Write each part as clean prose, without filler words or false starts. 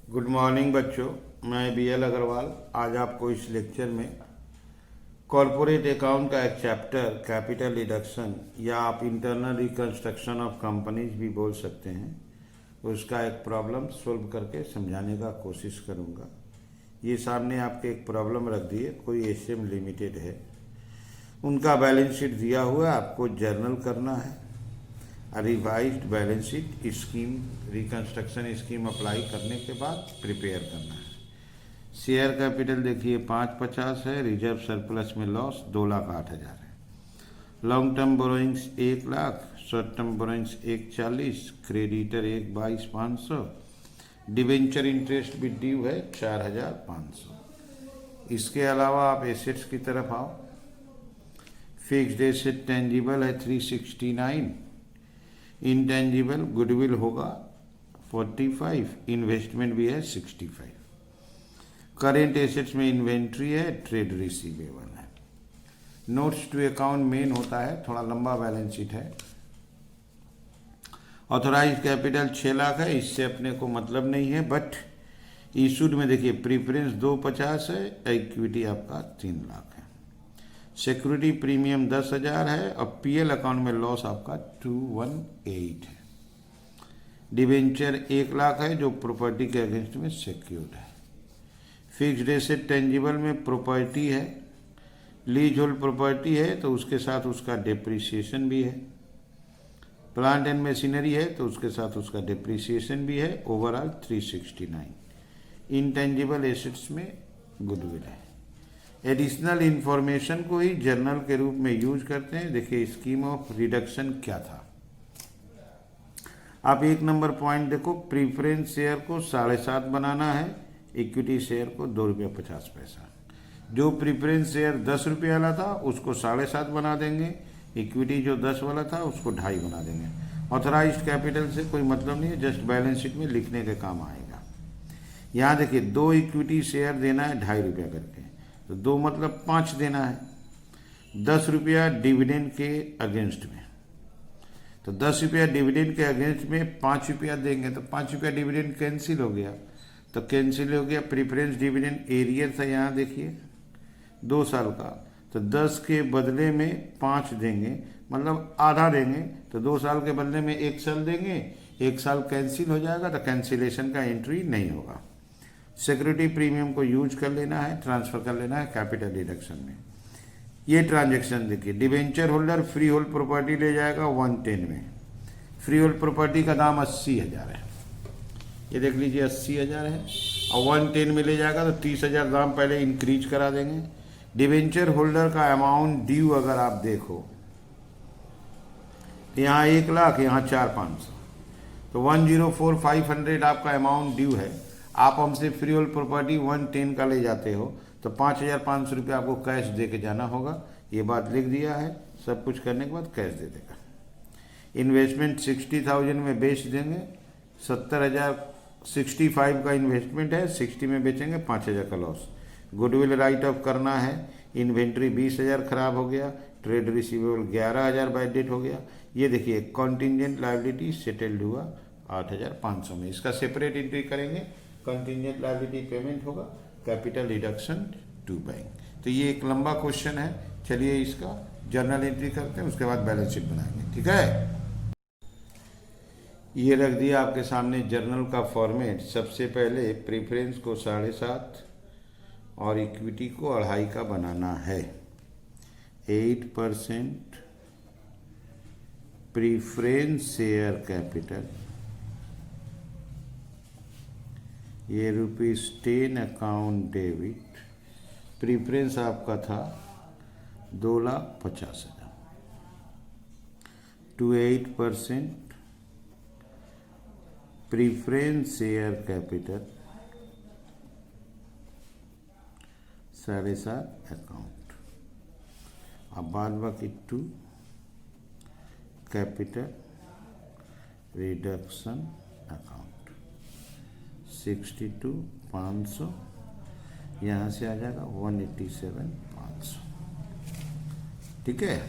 Good morning बच्चों, मैं BL Agarwal आज आपको इस लेक्चर में कॉरपोरेट अकाउंट का एक चैप्टर कैपिटल रिडक्शन या आप इंटरनल रिकंस्ट्रक्शन ऑफ कंपनीज भी बोल सकते हैं, उसका एक प्रॉब्लम सोल्व करके समझाने का कोशिश करूंगा। ये सामने आपके एक प्रॉब्लम रख दी है, कोई एशियम लिमिटेड है, उनका बैलेंस शीट दिया हुआ है, आपको जर्नल करना है। Revised balance sheet scheme reconstruction scheme apply करने के बाद प्रिपेयर करना है। शेयर कैपिटल देखिए 550 है, रिजर्व सरप्लस में लॉस 2,08,000 है। Long term borrowings 1 lakh, short term borrowings 1,40, creditor 1,22,500, debenture interest भी ड्यू है 4,500। इसके अलावा आप एसेट्स की तरफ आओ। फिक्स्ड एसेट टेंजिबल है 369, इंटेंजिबल गुडविल होगा 45, इन्वेस्टमेंट भी है 65। करेंट एसेट्स में इन्वेंट्री है, ट्रेड रिसीवेबल है। नोट्स टू अकाउंट मेन होता है, थोड़ा लंबा बैलेंस शीट है। ऑथोराइज कैपिटल 6 लाख है, इससे अपने को मतलब नहीं है, बट इशूड में देखिए प्रीफरेंस 250 है, इक्विटी आपका 3 लाख है। सिक्योरिटी प्रीमियम 10,000 है और PL अकाउंट में लॉस आपका 218 है। डिवेंचर 1 लाख है जो प्रॉपर्टी के अगेंस्ट में सिक्योर्ड है। फिक्स्ड एसेट टेंजिबल में प्रॉपर्टी है, लीज होल्ड प्रॉपर्टी है तो उसके साथ उसका डिप्रिसिएशन भी है। प्लांट एंड मशीनरी है तो उसके साथ उसका डिप्रिसिएशन भी है। ओवरऑल 369। इंटेंजिबल एसेट्स में गुडविल है। एडिशनल इंफॉर्मेशन को ही जर्नल के रूप में यूज करते हैं। देखिए स्कीम ऑफ रिडक्शन क्या था, आप 1 नंबर पॉइंट देखो, प्रीफरेंस शेयर को 7.5 बनाना है, इक्विटी शेयर को 2 रुपये 50 पैसा। जो प्रीफरेंस शेयर 10 रुपये वाला था उसको 7.5 बना देंगे, इक्विटी जो 10 वाला था उसको 2.5 बना देंगे। ऑथराइज्ड कैपिटल से कोई मतलब नहीं है, जस्ट बैलेंस शीट में लिखने के काम आएगा। यहाँ देखिए 2 इक्विटी शेयर देना है 2.5 रुपया करके, तो 2 मतलब 5 देना है। 10 रुपया डिविडेंड के अगेंस्ट में, तो 10 रुपया डिविडेंड के अगेंस्ट में 5 रुपया देंगे, तो 5 रुपया डिविडेंड कैंसिल हो गया, तो कैंसिल हो गया। प्रीफरेंस डिविडेंड एरियर था, यहाँ देखिए 2 साल का, तो 10 के बदले में 5 देंगे, मतलब आधा देंगे, तो 2 साल के बदले में 1 साल देंगे, 1 साल कैंसिल हो जाएगा, तो कैंसिलेशन का एंट्री नहीं होगा। सिक्योरिटी प्रीमियम को यूज कर लेना है, ट्रांसफर कर लेना है कैपिटल रिडक्शन में। ये ट्रांजेक्शन देखिए, debenture holder free hold property ले जाएगा 110 में। फ्री होल्ड प्रॉपर्टी का दाम 80,000 है, ये देख लीजिए 80,000 है, और 110 में ले जाएगा तो 30,000 दाम पहले इंक्रीज करा देंगे। डिवेंचर होल्डर का अमाउंट ड्यू अगर आप देखो, यहाँ 1 लाख, यहाँ 4,500, तो 104,500 आपका अमाउंट ड्यू है। आप हमसे फ्री होल्ड प्रॉपर्टी 110 का ले जाते हो तो 5,500 रुपये आपको कैश दे के जाना होगा। ये बात लिख दिया है, सब कुछ करने के बाद कैश दे देगा। इन्वेस्टमेंट 60,000 में बेच देंगे, 65 का इन्वेस्टमेंट है, 60 में बेचेंगे, 5,000 का लॉस। गुडविल राइट ऑफ करना है, इन्वेंट्री 20,000 खराब हो गया, ट्रेड रिसीवेबल 11,000 बाय डेट हो गया। ये देखिए कॉन्टिजेंट लायबिलिटी सेटल्ड हुआ 8,500 में, इसका सेपरेट एंट्री करेंगे। कंटिजेंट लायबिलिटी पेमेंट होगा, कैपिटल रिडक्शन टू बैंक। तो ये एक लंबा क्वेश्चन है, चलिए इसका जर्नल एंट्री करते हैं, उसके बाद बैलेंस शीट बनाएंगे, ठीक है। ये रख दिया आपके सामने जर्नल का फॉर्मेट। सबसे पहले प्रीफरेंस को 7.5 और इक्विटी को 2.5 का बनाना है। 8% प्रीफरेंस शेयर कैपिटल, ये ₹10 अकाउंट डेबिट। प्रीफरेंस आपका था 2,50,000 to 8% preference share capital 7.5 account. अब बाद बाकी 2 कैपिटल रिडक्शन अकाउंट 62,500, यहाँ से आ जाएगा 187,500, ठीक है।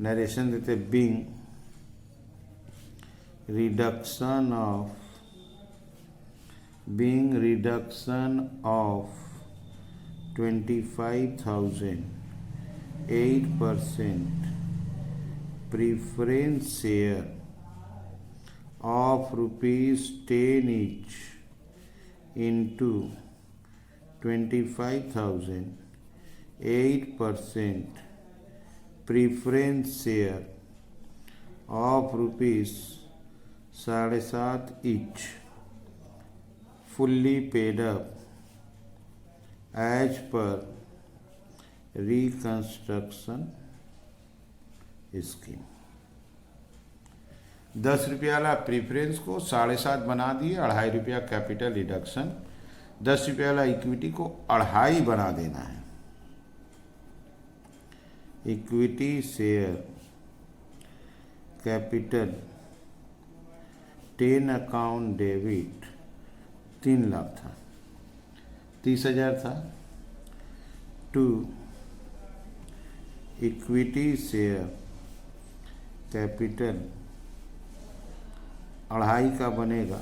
नरेशन देते Bing reduction of 25,000 8% preference share of rupees 10 each into 25,000 8% preference share of rupees 7.5 each fully paid up as per reconstruction scheme. 10 रुपये वाला प्रीफरेंस को 7.5 बना दिए, 2.5 रुपया कैपिटल रिडक्शन। 10 रुपये वाला इक्विटी को 2.5 बना देना है। Equity share capital 10 account debit 3 lakh था, 30,000 था। टू इक्विटी शेयर कैपिटल 2.5 का बनेगा,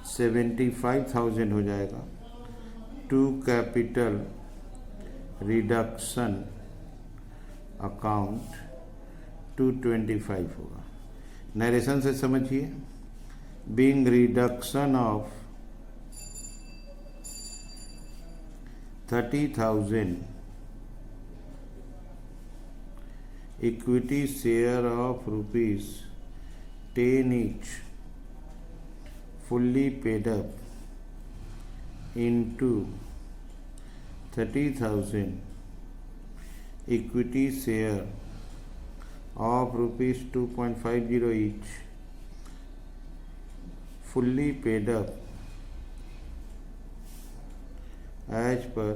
75,000 हो जाएगा। टू कैपिटल रिडक्शन अकाउंट 225 होगा। नरेशन से समझिए, being reduction of 30,000 equity share of rupees 10 each fully paid up into 30,000 equity share of rupees 2.50 each fully paid up as per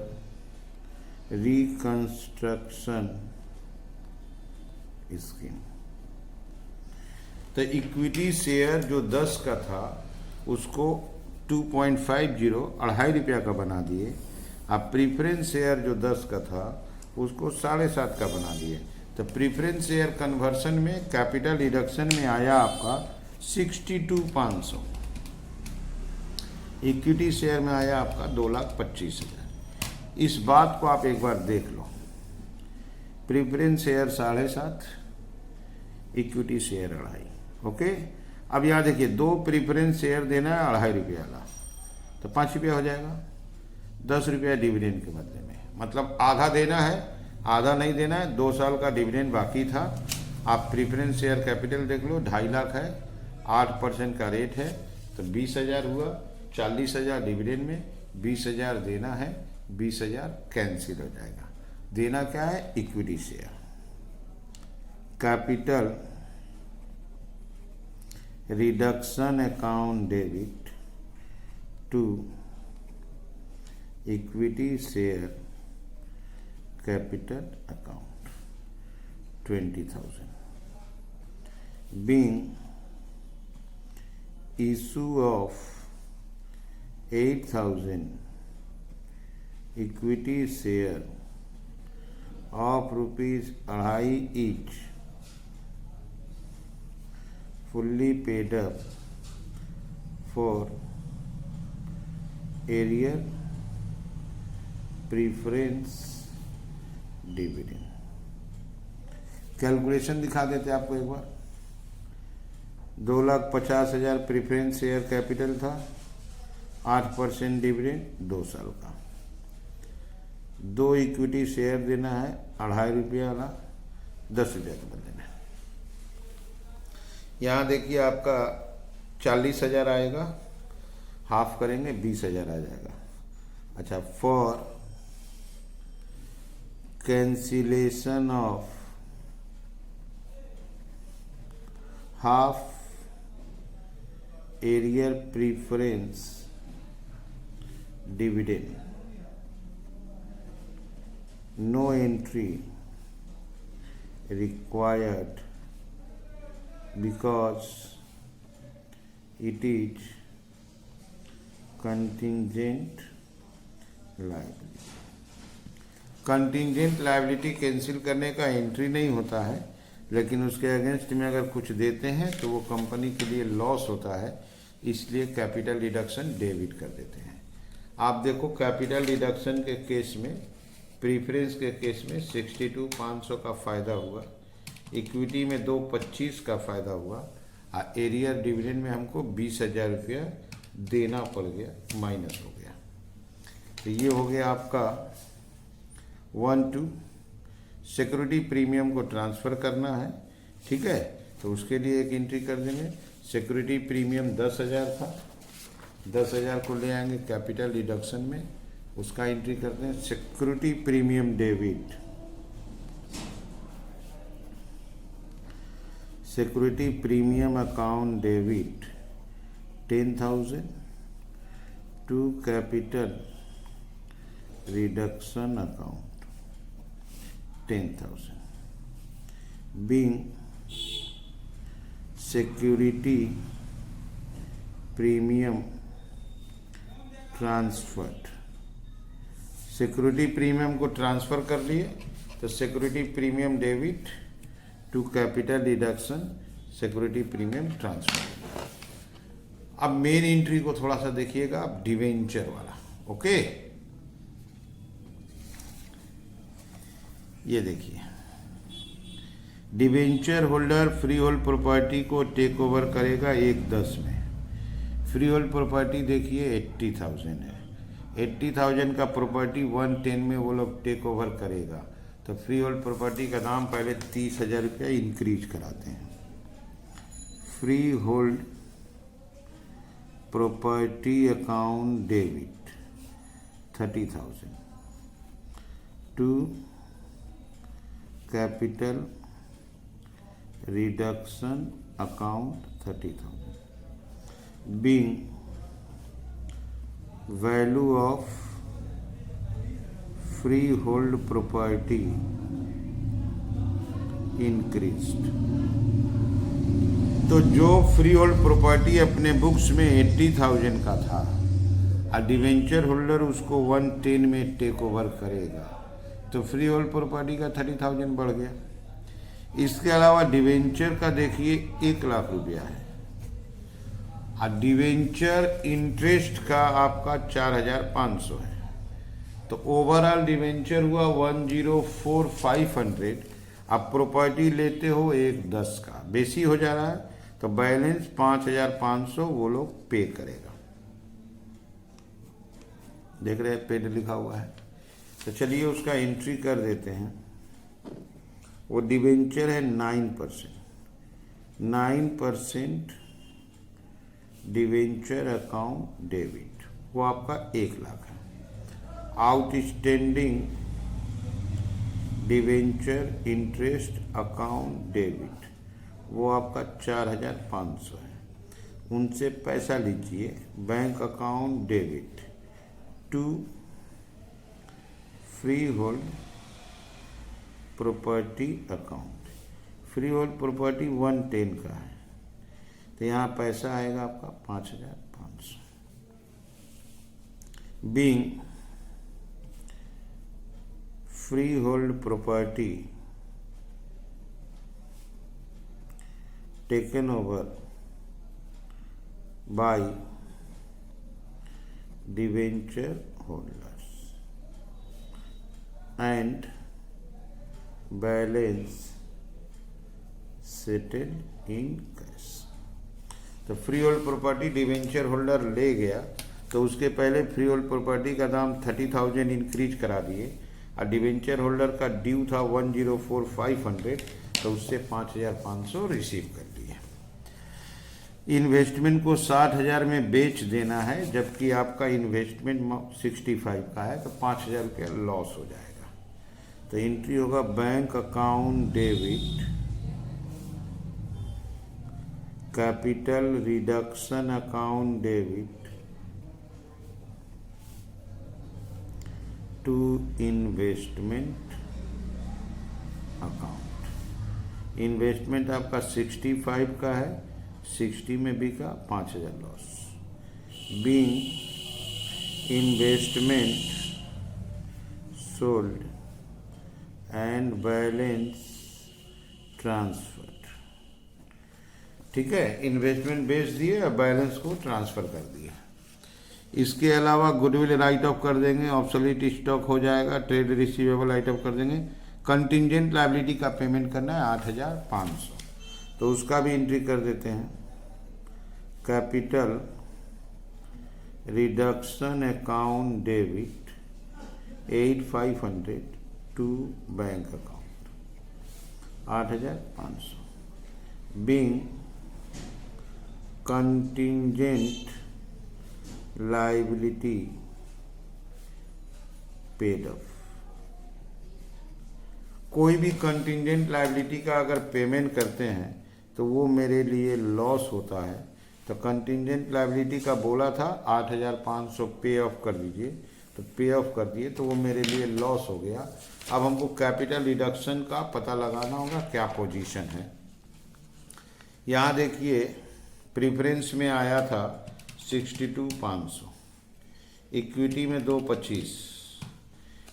reconstruction scheme. तो equity share जो 10 का था उसको 2.50 2.5 रुपया का बना दिए। अब प्रीफरेंस शेयर जो 10 का था उसको 7.5 का बना दिए। तो प्रीफरेंस शेयर कन्वर्शन में कैपिटल रिडक्शन में आया आपका 62,500। इक्विटी शेयर में आया आपका 2,25,000। इस बात को आप एक बार देख लो। Preference share 7.5, equity share 2.5। Okay, अब यहाँ देखिए 2 प्रीफरेंस शेयर देना है 2.5 रुपये वाला, तो 5 रुपया हो जाएगा। 10 रुपया डिविडेंड के बदले में, मतलब आधा देना है, आधा नहीं देना है। 2 साल का डिविडेंड बाकी था। आप प्रीफरेंस शेयर कैपिटल देख लो, 2.5 लाख है, 8% का रेट है, तो 20,000 हुआ। 40,000 डिविडेंड में 20,000 देना है, 20,000 कैंसिल हो जाएगा। देना क्या है? Equity share. Capital reduction account debit to equity share capital account 20,000 being issue of 8,000 equity share of rupees 2.5 each fully paid up for area preference dividend. Calculation दिखा देते आपको एक बार। 2,50,000 प्रीफरेंस शेयर कैपिटल था, 8% डिविडेंड 2 साल का। 2 equity share देना है 2.5 रुपया वाला, 10 रुपया के बदले में। यहाँ देखिए आपका 40,000 आएगा, हाफ करेंगे 20,000 आ जाएगा। अच्छा, for cancellation of half arrear preference dividend, no entry required because it is contingent liability। Contingent liability cancel करने का एंट्री नहीं होता है, लेकिन उसके अगेंस्ट में अगर कुछ देते हैं तो वो कंपनी के लिए लॉस होता है, इसलिए कैपिटल डिडक्शन डेबिट कर देते हैं। आप देखो कैपिटल डिडक्शन के केस में, प्रीफरेंस के केस में 62,500 का फ़ायदा हुआ, इक्विटी में 225 का फ़ायदा हुआ, और एरियर डिविडेंड में हमको 20,000 रुपया देना पड़ गया, माइनस हो गया। तो ये हो गया आपका 1-2। सिक्योरिटी प्रीमियम को ट्रांसफ़र करना है, ठीक है, तो उसके लिए एक एंट्री कर देंगे। सिक्योरिटी प्रीमियम 10,000 था, 10,000 को ले आएंगे कैपिटल डिडक्शन में, उसका एंट्री करते हैं। Security premium debit, security premium account debit 10,000 to capital reduction account 10,000 being security premium transferred। Security premium को ट्रांसफ़र कर लिए तो security premium debit to capital deduction security premium transfer. अब मेन एंट्री को थोड़ा सा देखिएगा, अब डिवेंचर वाला, ओके। ये देखिए, debenture holder free hold property को टेक ओवर करेगा 1/10 में। फ्री होल्ड प्रॉपर्टी देखिए 80,000 है, 80,000 का प्रॉपर्टी 110 में वो लोग टेक ओवर करेगा, तो फ्री होल्ड प्रॉपर्टी का दाम पहले 30,000 रुपया इंक्रीज कराते हैं। Free hold property account debit 30,000 to capital reduction account 30,000 being value of freehold property increased। तो जो फ्री होल्ड प्रॉपर्टी अपने बुक्स में 80,000 का था और डिवेंचर होल्डर उसको 110 में टेक ओवर करेगा, तो फ्री होल्ड प्रॉपर्टी का 30,000 बढ़ गया। इसके अलावा डिवेंचर का देखिए 1,00,000 रुपया है, और डिवेंचर इंटरेस्ट का आपका 4,500 है, तो ओवरऑल डिवेंचर हुआ 104,500। आप प्रॉपर्टी लेते हो 1/10 का, बेसी हो जा रहा है, तो बैलेंस 5,500 वो लोग पे करेगा। देख रहे हैं पेड लिखा हुआ है, तो चलिए उसका एंट्री कर देते हैं। वो डिवेंचर है 9% डिवेंचर अकाउंट डेबिट, वो आपका 1,00,000 है। Outstanding debenture interest account debit, वो आपका 4,500 है, उनसे पैसा लीजिए। Bank account debit to free hold property account, free hold property 110 का है, तो यहाँ पैसा आएगा आपका 5,500। Being free hold property taken over by debenture holders and balance settled in cash. तो free hold property debenture holder ले गया, तो उसके पहले फ्री होल्ड प्रॉपर्टी का दाम 30,000 इंक्रीज करा दिए, और डिवेंचर होल्डर का ड्यू था 104,500, तो उससे 5,500 रिसीव कर लिए। इन्वेस्टमेंट को 60,000 में बेच देना है, जबकि आपका इन्वेस्टमेंट 65 का है, तो 5,000 रुपया लॉस हो जाएगा। तो एंट्री होगा bank account debit capital reduction account debit to investment account. Investment आपका 65 का है, 60 में बिका, 5,000 loss. Being investment sold and balance transfer, ठीक है। इन्वेस्टमेंट बेच दिए और बैलेंस को ट्रांसफर कर दिए। इसके अलावा गुडविल राइट ऑफ कर देंगे, ऑब्सोलीट स्टॉक हो जाएगा, ट्रेड रिसीवेबल राइट ऑफ कर देंगे। कंटिंजेंट लायबिलिटी का पेमेंट करना है 8,500, तो उसका भी एंट्री कर देते हैं। Capital reduction account debit 8,500 to bank account 8,500 being contingent liability paid off. कोई भी कंटिंजेंट लायबिलिटी का अगर पेमेंट करते हैं तो वो मेरे लिए लॉस होता है। तो कंटिंजेंट लायबिलिटी का बोला था 8,500 पे ऑफ कर दीजिए, तो पे ऑफ कर दिए, तो वो मेरे लिए लॉस हो गया। अब हमको कैपिटल रिडक्शन का पता लगाना होगा क्या पोजीशन है। यहाँ देखिए प्रीफरेंस में आया था 62,500, इक्विटी में 225,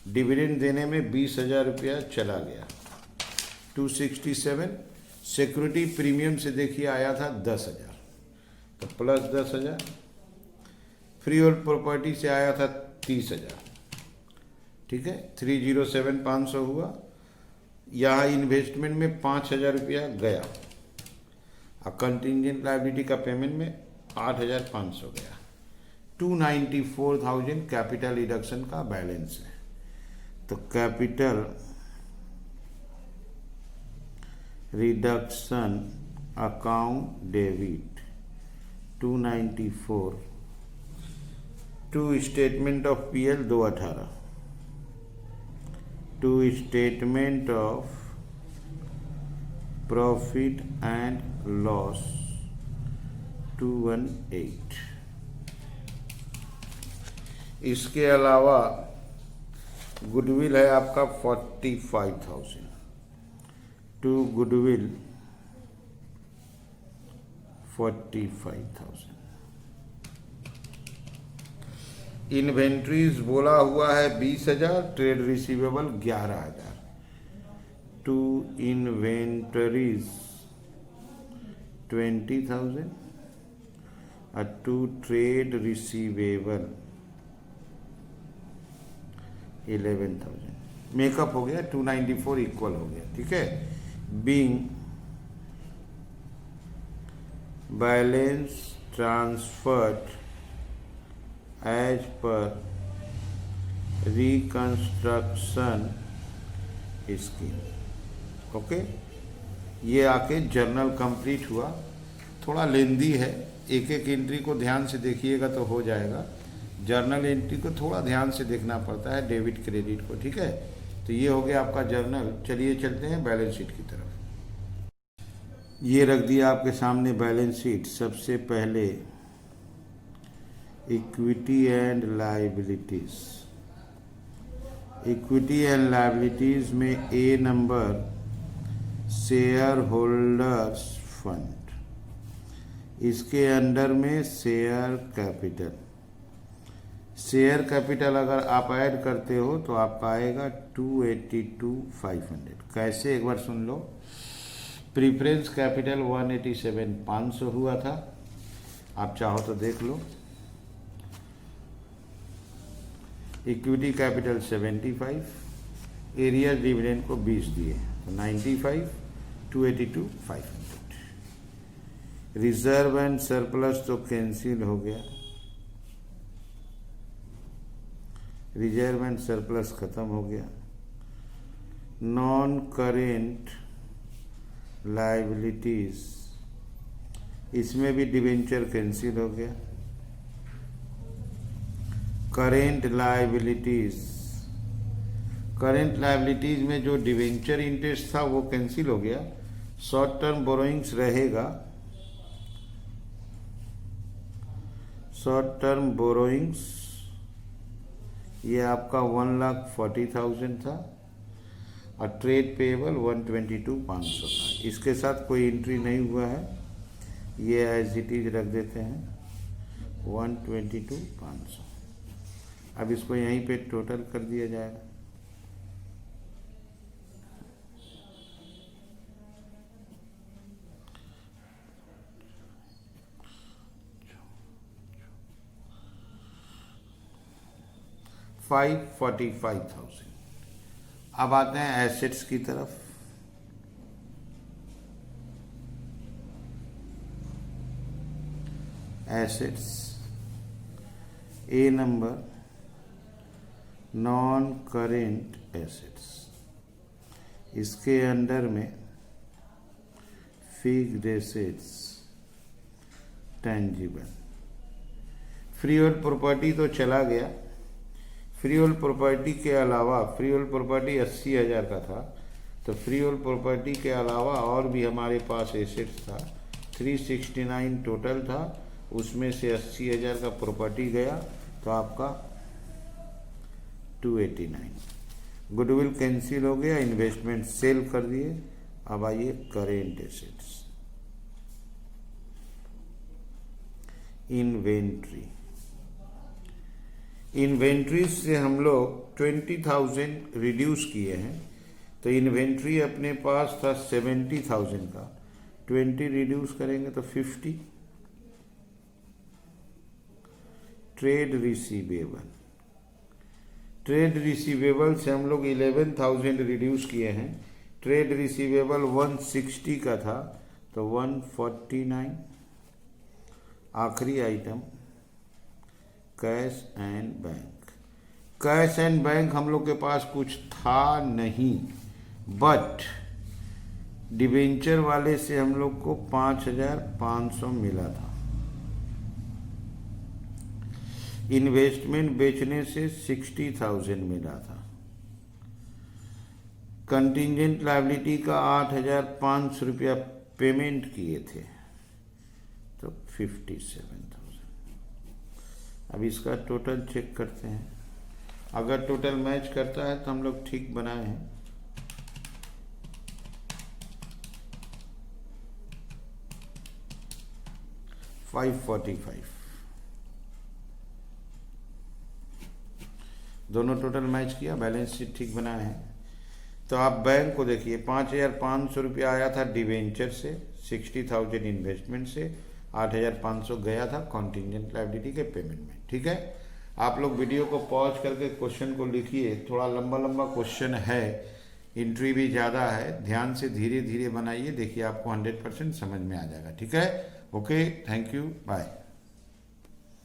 डिविडेंड देने में 20,000 रुपया चला गया 267। सिक्योरिटी प्रीमियम से देखिए आया था 10,000, तो प्लस 10,000। फ्री होल्ड प्रॉपर्टी से आया था 30,000, ठीक है, 307,500 हुआ। यहाँ इन्वेस्टमेंट में 5,000 रुपया गया और कंटिंजेंट लायबिलिटी का पेमेंट में 8,500 गया। 294,000 कैपिटल रिडक्शन का बैलेंस है। तो capital reduction account debit 294 to statement of PL 218, to statement of profit and loss 218। इसके अलावा गुडविल है आपका 45,000, टू गुडविल 45,000। इन्वेंट्रीज बोला हुआ है 20,000, ट्रेड रिसीवेबल 11,000। टू इन्वेंटरीज 20,000 और टू ट्रेड रिसीवेबल 11,000। मेकअप हो गया 294 इक्वल हो गया, ठीक है। Being balance transferred as per reconstruction scheme. Okay, ये आके जर्नल कंप्लीट हुआ। थोड़ा लेंदी है, एक एक एंट्री को ध्यान से देखिएगा तो हो जाएगा। जर्नल एंट्री को थोड़ा ध्यान से देखना पड़ता है, डेबिट क्रेडिट को, ठीक है। तो ये हो गया आपका जर्नल। चलिए चलते हैं बैलेंस शीट की तरफ। ये रख दिया आपके सामने बैलेंस शीट। सबसे पहले equity and liabilities. Equity and liabilities में ए नंबर शेयर होल्डर्स फंड, इसके अंडर में शेयर कैपिटल। शेयर कैपिटल अगर आप ऐड करते हो तो आपका आएगा 282,500। कैसे, एक बार सुन लो। प्रीफरेंस कैपिटल 187,500 हुआ था, आप चाहो तो देख लो। इक्विटी कैपिटल 75, एरिया डिविडेंड को 20 दिए तो 95, 282,500। रिजर्व एंड सरप्लस तो कैंसिल हो गया, रिजर्व एंड सरप्लस खत्म हो गया। नॉन करेंट लायबिलिटीज, इसमें भी डिवेंचर कैंसिल हो गया। करेंट लायबिलिटीज, करेंट लायबिलिटीज में जो डिवेंचर इंटरेस्ट था वो कैंसिल हो गया। शॉर्ट टर्म बोरोइंग्स रहेगा, शॉर्ट टर्म बोरोइंग्स ये आपका 1,40,000 था और ट्रेड पेएबल 122,500 था। इसके साथ कोई एंट्री नहीं हुआ है, ये एज इट इज रख देते हैं 122,500। अब इसको यहीं पे टोटल कर दिया जाएगा। 545,000। अब आते हैं एसेट्स की तरफ। एसेट्स ए नंबर नॉन करेंट एसेट्स, इसके अंडर में fixed assets, tangible, free hold property तो चला गया। फ्री होल्ड प्रॉपर्टी के अलावा, फ्री होल्ड प्रॉपर्टी 80,000 का था, तो फ्री होल्ड प्रॉपर्टी के अलावा और भी हमारे पास एसेट्स था। 369 टोटल था, उसमें से 80,000 का प्रॉपर्टी गया, तो आपका 289। गुडविल कैंसिल हो गया, इन्वेस्टमेंट सेल कर दिए। अब आइए करेंट एसेट्स। इन्वेंट्री, इन्वेंट्री से हम लोग 20,000 रिड्यूस किए हैं, तो इन्वेंट्री अपने पास था 70,000 का, 20 रिड्यूस करेंगे तो 50। ट्रेड रिसीवेबल, ट्रेड रिसीवेबल से हम लोग 11,000 रिड्यूस किए हैं। ट्रेड रिसीवेबल 160 का था, तो 149। आखिरी item cash and bank. Cash and bank हम लोग के पास कुछ था नहीं, बट डिबेंचर वाले से हम लोग को 5,500 मिला था। इन्वेस्टमेंट बेचने से 60,000 मिला था। कंटिजेंट लायबिलिटी का 8,500 रुपया पेमेंट किए थे, तो 57,000। अब इसका टोटल चेक करते हैं। अगर टोटल मैच करता है तो हम लोग ठीक बनाए हैं। $545, दोनों टोटल मैच किया, बैलेंस शीट ठीक बनाए हैं। तो आप बैंक को देखिए, 5,500 रुपया आया था डिवेंचर से, 60,000 इन्वेस्टमेंट से, 8,500 गया था कॉन्टिजेंट लायबिलिटी के पेमेंट में। ठीक है, आप लोग वीडियो को पॉज करके क्वेश्चन को लिखिए, थोड़ा लंबा लंबा क्वेश्चन है, एंट्री भी ज़्यादा है, ध्यान से धीरे धीरे बनाइए, देखिए आपको 100% समझ में आ जाएगा। ठीक है, ओके, थैंक यू, बाय।